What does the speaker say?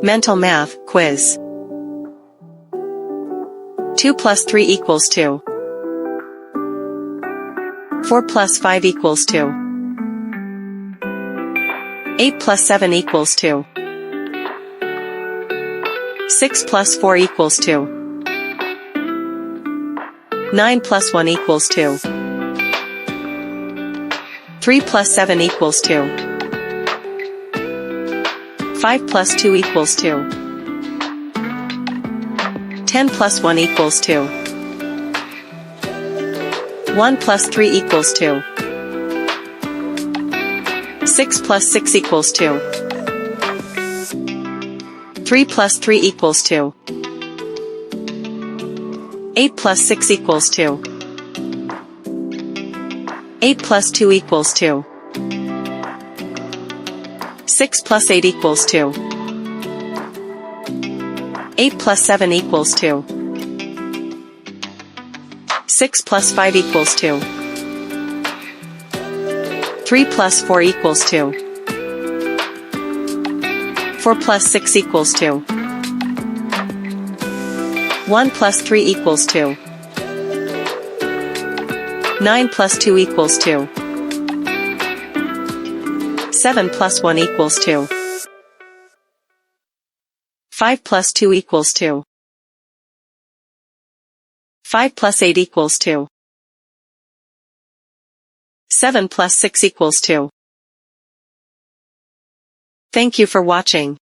Mental Math Quiz. 2 plus 3 equals 2. 4 plus 5 equals 2. 8 plus 7 equals 2. 6 plus 4 equals 2. 9 plus 1 equals 2. 3 plus 7 equals 2. 5 plus 2 equals 2. 10 plus 1 equals 2. 1 plus 3 equals 2. 6 plus 6 equals 2. 3 plus 3 equals 2. 8 plus 6 equals 2. 8 plus 2 equals 2. 6 plus 8 equals 2. 8 plus 7 equals 2. 6 plus 5 equals 2. 3 plus 4 equals 2. 4 plus 6 equals 2. 1 plus 3 equals 2. 9 plus 2 equals 2. 7 plus 1 equals 2. 5 plus 2 equals 2. 5 plus 8 equals 2. 7 plus 6 equals 2. Thank you for watching.